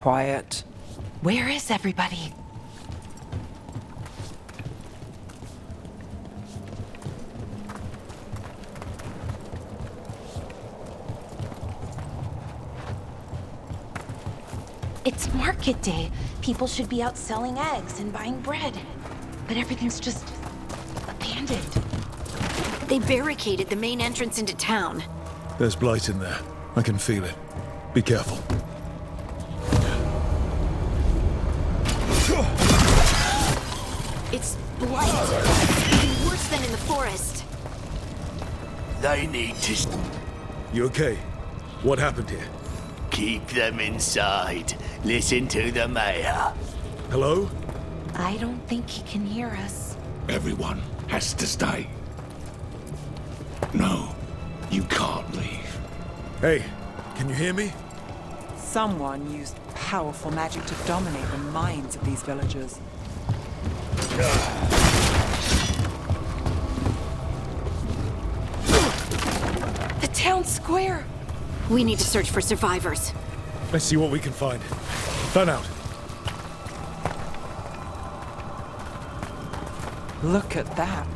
Quiet. Where is everybody? It's market day. People should be out selling eggs and buying bread. But everything's just abandoned. They barricaded the main entrance into town. There's blight in there. I can feel it. Be careful. It's blight. Even worse than in the forest. They need to You okay? What happened here? keep them inside. Listen to the mayor. Hello? I don't think he can hear us. Everyone has to stay. No, you can't leave. Hey, can you hear me? Someone used powerful magic to dominate the minds of these villagers. The town square! We need to search for survivors. Let's see what we can find. Fan out. Look at that.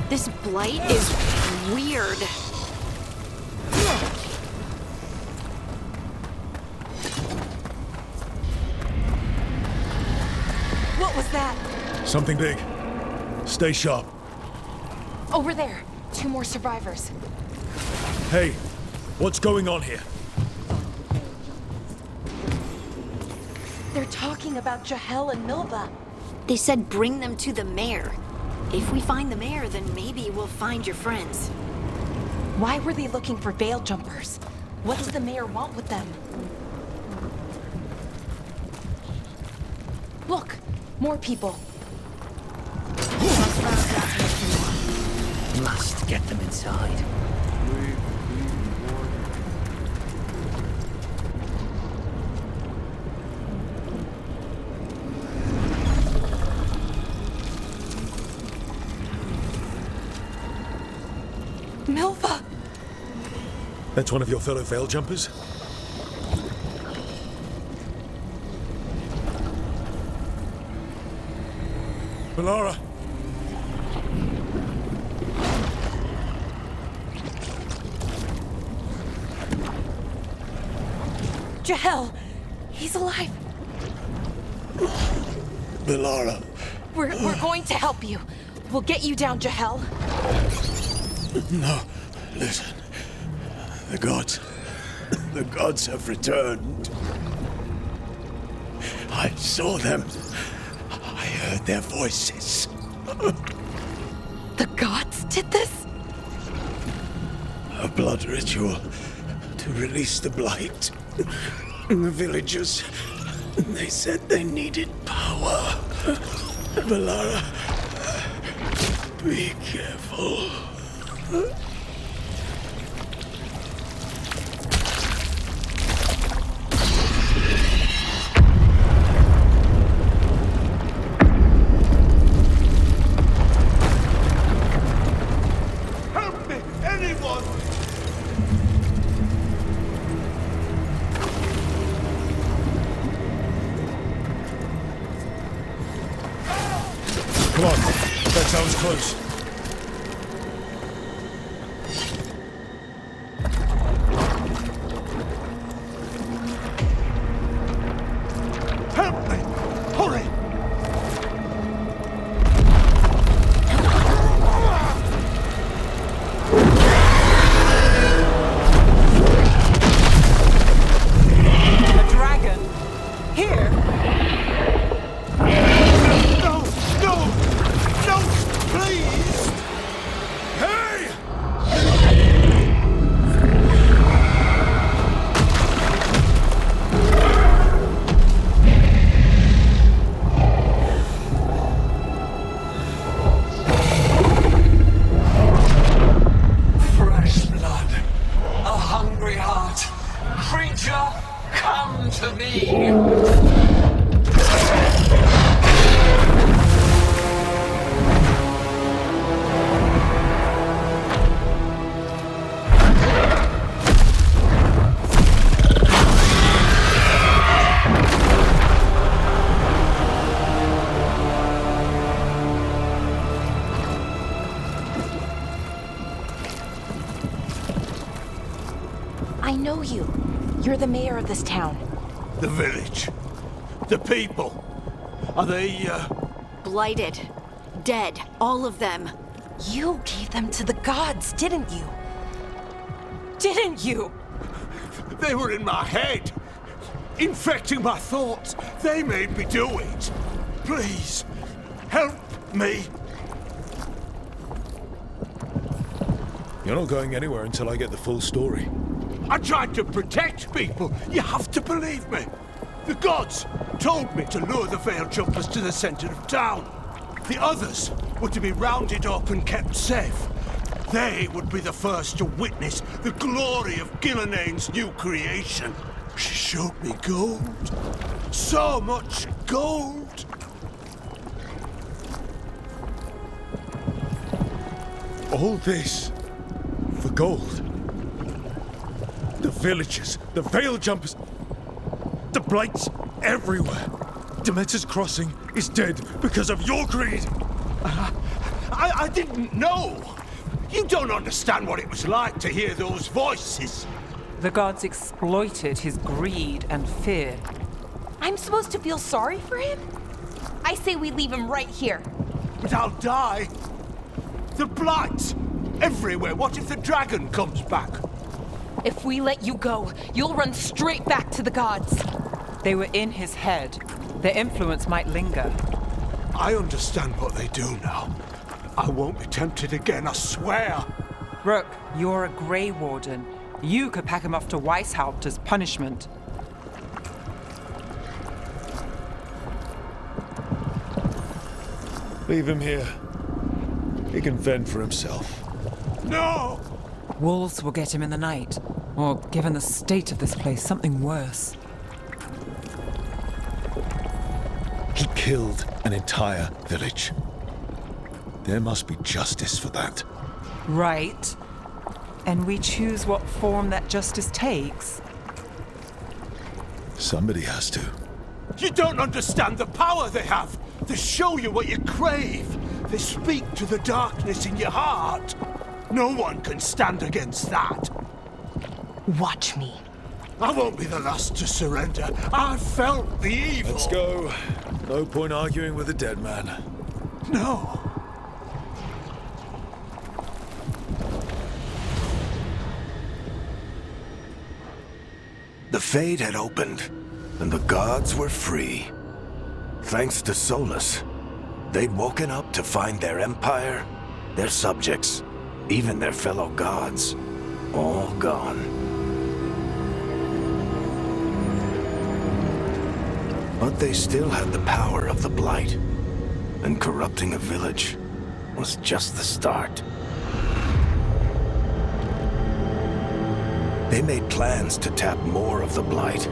This blight is weird. What was that? Something big. Stay sharp. Over there. 2 more survivors. Hey, what's going on here? They're talking about Jahel and Milva. They said bring them to the mayor. If we find the mayor, then maybe we'll find your friends. Why were they looking for veil jumpers? What does the mayor want with them? Look, more people. Must get them inside. Milva! That's one of your fellow veil jumpers? Melara! Jahel! He's alive! Melara. We're going to help you. We'll get you down, Jahel. No, listen. The gods have returned. I saw them. I heard their voices. The gods did this? A blood ritual to release the blight. The villagers, they said they needed power. Melara, be careful. Help me! Anyone! Come on. That sounds close. Help me! Hurry! A dragon? Here? No! No! No! Please! Hey! I know you. You're the mayor of this town. The village. The people. Are they, Blighted. Dead. All of them. You gave them to the gods, didn't you? Didn't you? They were in my head. Infecting my thoughts. They made me do it. Please, help me. You're not going anywhere until I get the full story. I tried to protect people. You have to believe me. The gods told me to lure the Veil Jumpers to the center of town. The others were to be rounded up and kept safe. They would be the first to witness the glory of Gilnenane's new creation. She showed me gold. So much gold. All this for gold. The villagers, the Veil Jumpers, the Blights everywhere. Demeter's Crossing is dead because of your greed. I didn't know. You don't understand what it was like to hear those voices. The gods exploited his greed and fear. I'm supposed to feel sorry for him? I say we leave him right here. But I'll die. The Blights everywhere. What if the dragon comes back? If we let you go, you'll run straight back to the gods. They were in his head. Their influence might linger. I understand what they do now. I won't be tempted again, I swear. Rook, you're a Grey Warden. You could pack him off to Weishaupt as punishment. Leave him here. He can fend for himself. No! Wolves will get him in the night. Or, given the state of this place, something worse. He killed an entire village. There must be justice for that. Right. And we choose what form that justice takes. Somebody has to. You don't understand the power they have. They show you what you crave. They speak to the darkness in your heart. No one can stand against that. Watch me. I won't be the last to surrender. I felt the evil. Let's go. No point arguing with a dead man. No. The Fade had opened, and the gods were free. Thanks to Solus, they'd woken up to find their empire, their subjects, even their fellow gods, all gone. But they still had the power of the Blight, and corrupting a village was just the start. They made plans to tap more of the Blight,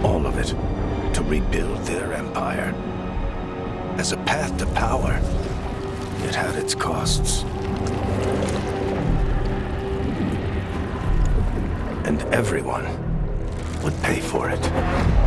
all of it, to rebuild their empire. As a path to power, it had its costs. And everyone would pay for it.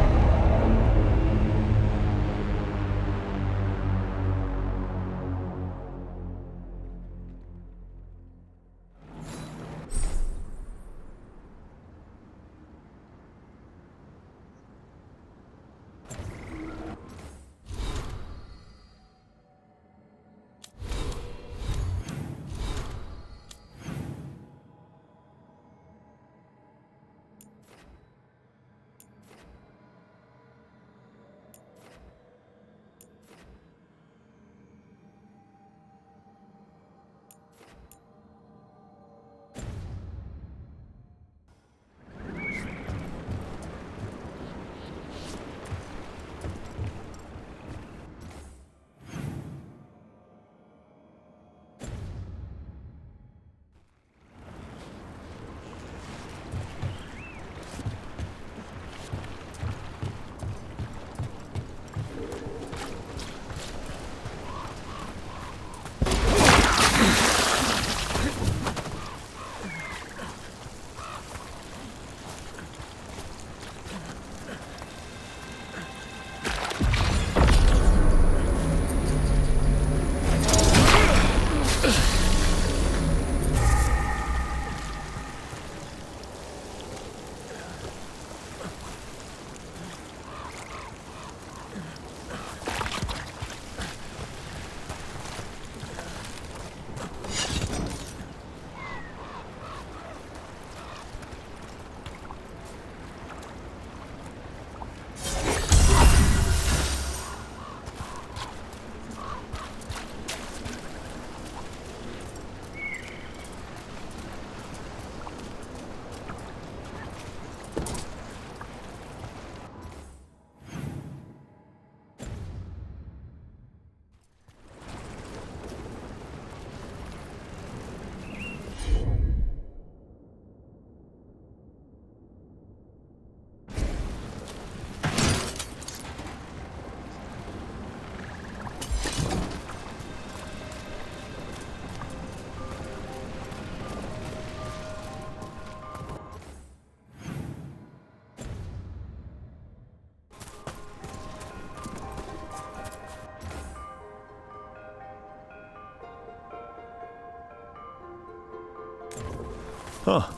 Huh.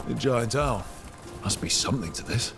The giant owl. Must be something to this.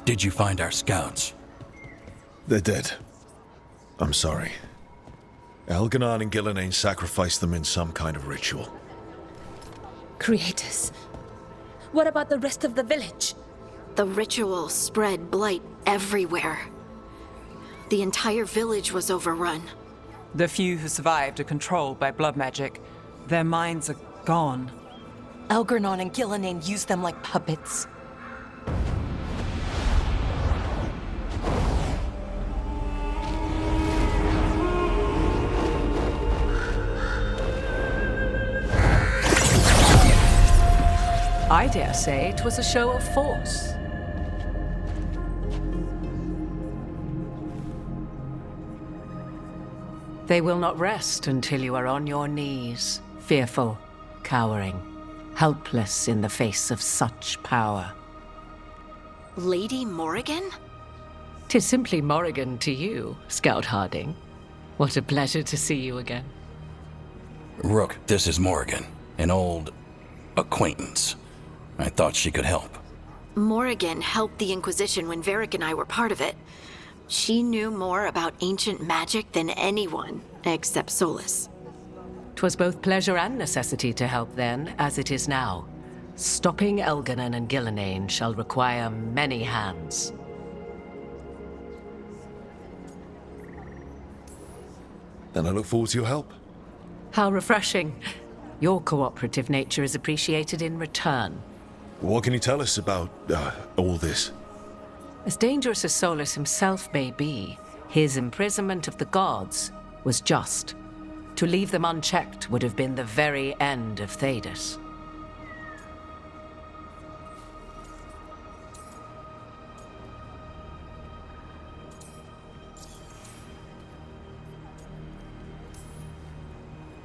Did you find our scouts? They're dead. I'm sorry. Elganon and Gillenane sacrificed them in some kind of ritual. Creators. What about the rest of the village? The ritual spread blight everywhere. The entire village was overrun. The few who survived are controlled by blood magic. Their minds are gone. Elgarnon and Gillenane used them like puppets. I dare say it was a show of force. They will not rest until you are on your knees, fearful, cowering, helpless in the face of such power. Lady Morrigan? 'Tis simply Morrigan to you, Scout Harding. What a pleasure to see you again. Rook, this is Morrigan, an old acquaintance. I thought she could help. Morrigan helped the Inquisition when Varric and I were part of it. She knew more about ancient magic than anyone, except Solas. 'Twas both pleasure and necessity to help then, as it is now. Stopping Elganon and Gillenane shall require many hands. Then I look forward to your help. How refreshing. Your cooperative nature is appreciated in return. What can you tell us about all this? As dangerous as Solas himself may be, his imprisonment of the gods was just. To leave them unchecked would have been the very end of Thedas.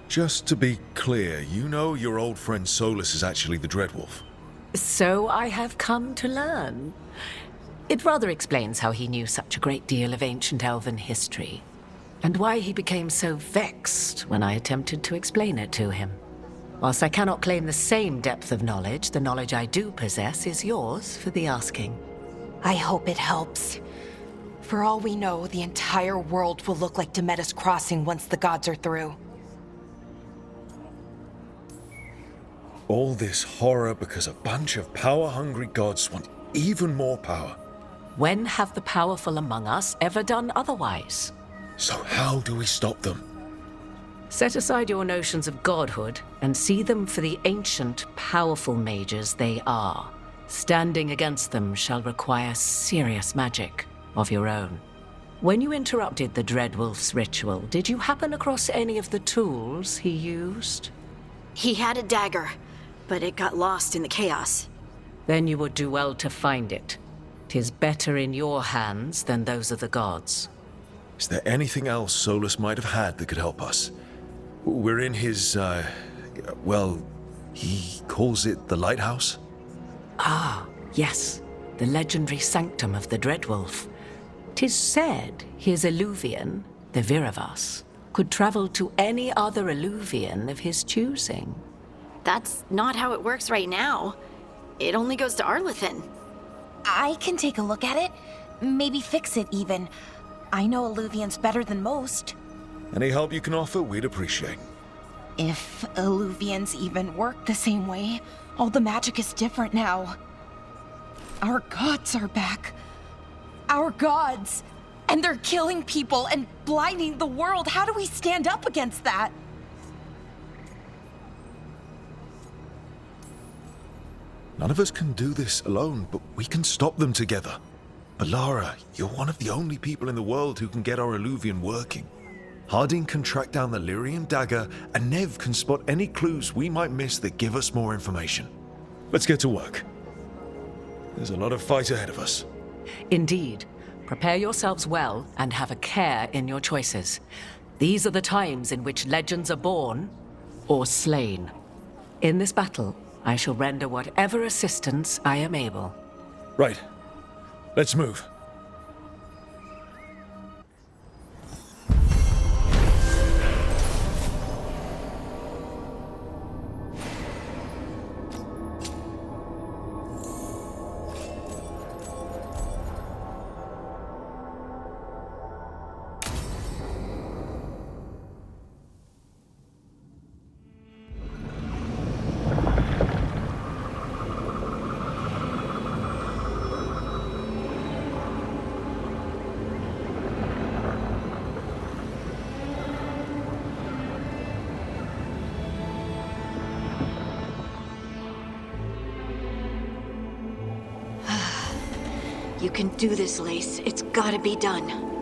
Just to be clear, you know your old friend Solas is actually the Dreadwolf. So I have come to learn. It rather explains how he knew such a great deal of ancient elven history, and why he became so vexed when I attempted to explain it to him. Whilst I cannot claim the same depth of knowledge, the knowledge I do possess is yours for the asking. I hope it helps. For all we know, the entire world will look like Demetus Crossing once the gods are through. All this horror because a bunch of power-hungry gods want even more power. When have the powerful among us ever done otherwise? So how do we stop them? Set aside your notions of godhood and see them for the ancient, powerful mages they are. Standing against them shall require serious magic of your own. When you interrupted the Dreadwolf's ritual, did you happen across any of the tools he used? He had a dagger, but it got lost in the chaos. Then you would do well to find it. 'Tis better in your hands than those of the gods. Is there anything else Solas might have had that could help us? We're in his, He calls it the lighthouse? Ah, yes. The legendary sanctum of the Dreadwolf. 'Tis said his Eluvian, the Viravas, could travel to any other Eluvian of his choosing. That's not how it works right now. It only goes to Arlethan. I can take a look at it. Maybe fix it even. I know Eluvians better than most. Any help you can offer, we'd appreciate. If Eluvians even work the same way, all the magic is different now. Our gods are back. Our gods! And they're killing people and blinding the world. How do we stand up against that? None of us can do this alone, but we can stop them together. Alara, you're one of the only people in the world who can get our Eluvian working. Harding can track down the Lyrian dagger, and Nev can spot any clues we might miss that give us more information. Let's get to work. There's a lot of fight ahead of us. Indeed. Prepare yourselves well and have a care in your choices. These are the times in which legends are born or slain. In this battle, I shall render whatever assistance I am able. Right. Let's move. You can do this, Lace. It's gotta be done.